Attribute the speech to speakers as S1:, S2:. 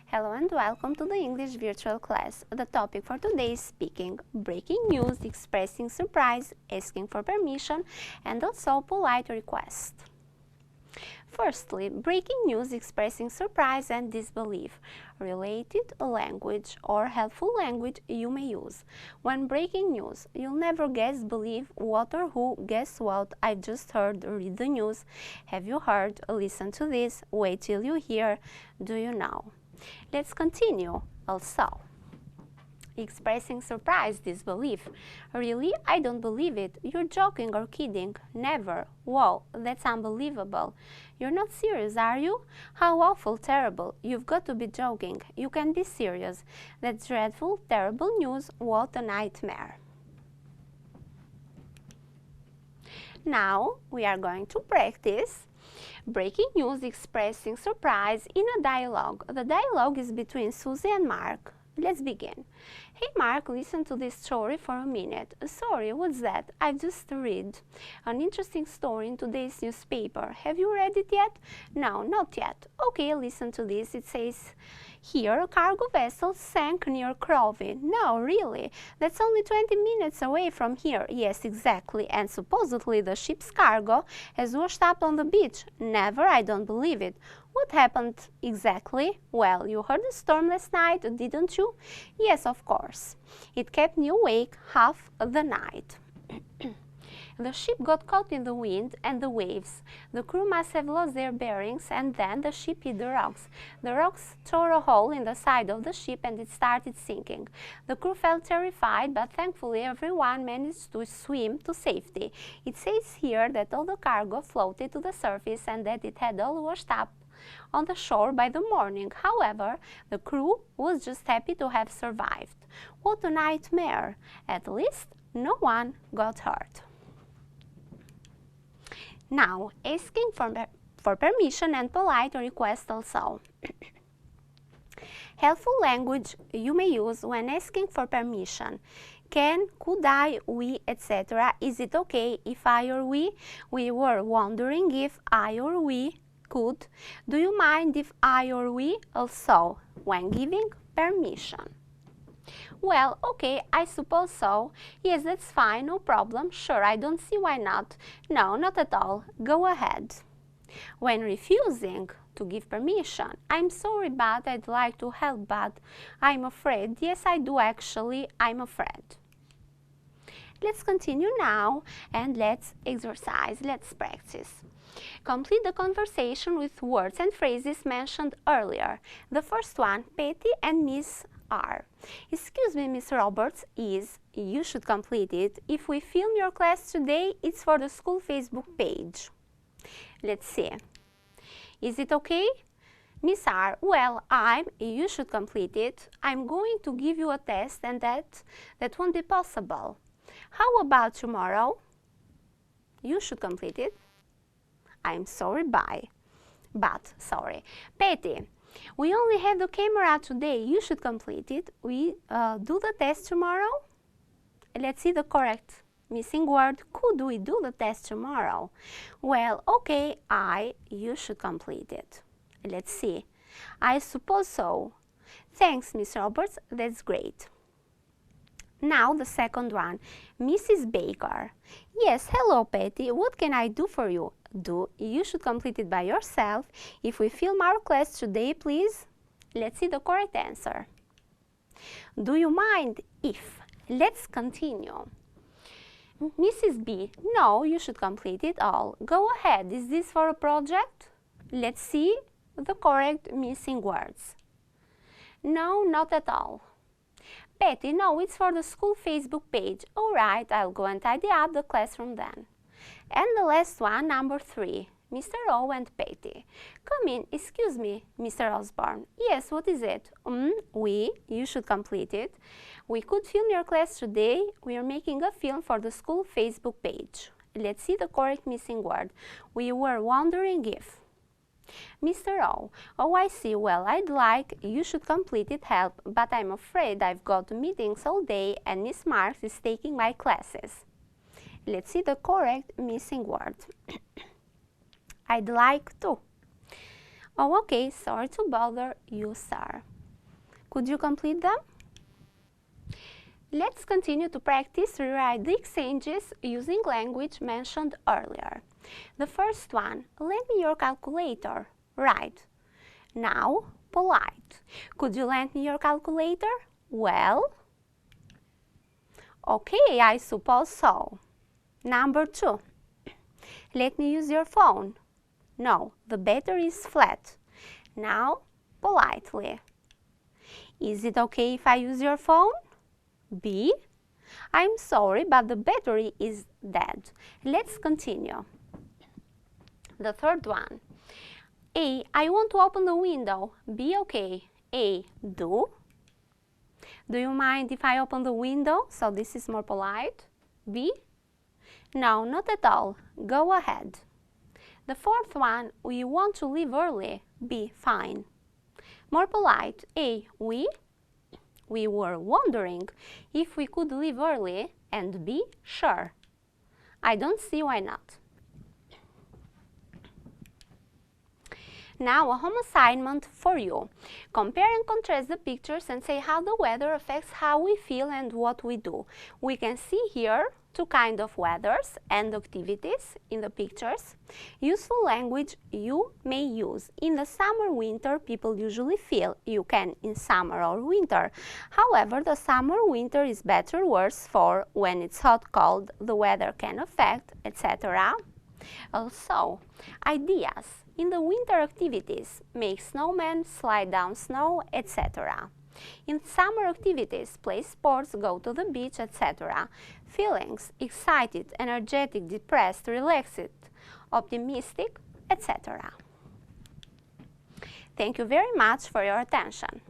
S1: Hello and welcome to the English virtual class. The topic for today is speaking, breaking news, expressing surprise, asking for permission, and also polite request. Firstly, breaking news, expressing surprise and disbelief. Related language or helpful language you may use. When breaking news, you'll never guess, believe, what or who, guess what, I've just heard, read the news, have you heard, listen to this, wait till you hear, do you know. Let's continue. Also, expressing surprise, disbelief. Really? I don't believe it. You're joking or kidding. Never. Whoa, that's unbelievable. You're not serious, are you? How awful, terrible. You've got to be joking. You can be serious. That's dreadful, terrible news. What a nightmare. Now we are going to practice breaking news, expressing surprise in a dialogue. The dialogue is between Susie and Mark. Let's begin. Hey Mark, listen to this story for a minute. Sorry, what's that? I just read an interesting story in today's newspaper. Have you read it yet? No, not yet. Okay, listen to this. It says, here a cargo vessel sank near Crowley. No, really? That's only 20 minutes away from here. Yes, exactly. And supposedly the ship's cargo has washed up on the beach. Never, I don't believe it. What happened exactly? Well, you heard the storm last night, didn't you? Yes, of course. It kept me awake half the night. The ship got caught in the wind and the waves. The crew must have lost their bearings, and then the ship hit the rocks. The rocks tore a hole in the side of the ship and it started sinking. The crew felt terrified, but thankfully everyone managed to swim to safety. It says here that all the cargo floated to the surface and that it had all washed up on the shore by the morning. However, the crew was just happy to have survived. What a nightmare! At least no one got hurt. Now, asking for permission and polite request also. Helpful language you may use when asking for permission. Can, could I, we, etc. Is it okay if I or we? We were wondering if I or we could. Do you mind if I or we? Also, when giving permission. Well, okay, I suppose so. Yes, that's fine, no problem. Sure, I don't see why not. No, not at all. Go ahead. When refusing to give permission, I'm sorry, but I'd like to help, but I'm afraid. Yes, I do actually. I'm afraid. Let's continue now and let's exercise. Let's practice. Complete the conversation with words and phrases mentioned earlier. The first one, Patty and Miss R. Excuse me, Miss Roberts, is, you should complete it. If we film your class today, it's for the school Facebook page. Let's see. Is it okay? Miss R, well, you should complete it. I'm going to give you a test and that won't be possible. How about tomorrow? You should complete it. I'm sorry, bye. But, sorry. Patty, we only have the camera today. You should complete it. We do the test tomorrow? Let's see the correct missing word. Could we do the test tomorrow? Well, okay, you should complete it. Let's see. I suppose so. Thanks, Miss Roberts. That's great. Now the second one, Mrs. Baker. Yes, hello, Patty. What can I do for you? You should complete it by yourself. If we film our class today, please. Let's see the correct answer. Do you mind if? Let's continue. Mrs. B. No, you should complete it all. Go ahead. Is this for a project? Let's see the correct missing words. No, not at all. Patty, no, it's for the school Facebook page. All right, I'll go and tidy up the classroom then. And the last one, number 3, Mr. O and Patty. Come in, excuse me, Mr. Osborne. Yes, what is it? You should complete it. We could film your class today. We are making a film for the school Facebook page. Let's see the correct missing word. We were wondering if. Mr. O. Oh, I see. Well, you should complete it, help, but I'm afraid I've got meetings all day and Miss Marks is taking my classes. Let's see the correct missing word. I'd like to. Oh, okay, sorry to bother you, sir. Could you complete them? Let's continue to practice rewrite the exchanges using language mentioned earlier. The first one, lend me your calculator. Right. Now, polite. Could you lend me your calculator? Well, okay, I suppose so. Number 2, let me use your phone. No, the battery is flat. Now, politely. Is it okay if I use your phone? B, I'm sorry, but the battery is dead. Let's continue. The third one. A, I want to open the window. B, okay. A, do. Do you mind if I open the window? So this is more polite. B, no, not at all. Go ahead. The fourth one, we want to leave early. B, fine. More polite. A, we were wondering if we could leave early. And B, sure. I don't see why not. Now a home assignment for you. Compare and contrast the pictures and say how the weather affects how we feel and what we do. We can see here two kinds of weathers and activities in the pictures. Useful language you may use. In the summer, winter, people usually feel. You can in summer or winter. However, the summer, winter is better or worse for when it's hot, cold, the weather can affect, etc. Also, ideas. In the winter activities, make snowmen, slide down snow, etc. In summer activities, play sports, go to the beach, etc. Feelings, excited, energetic, depressed, relaxed, optimistic, etc. Thank you very much for your attention.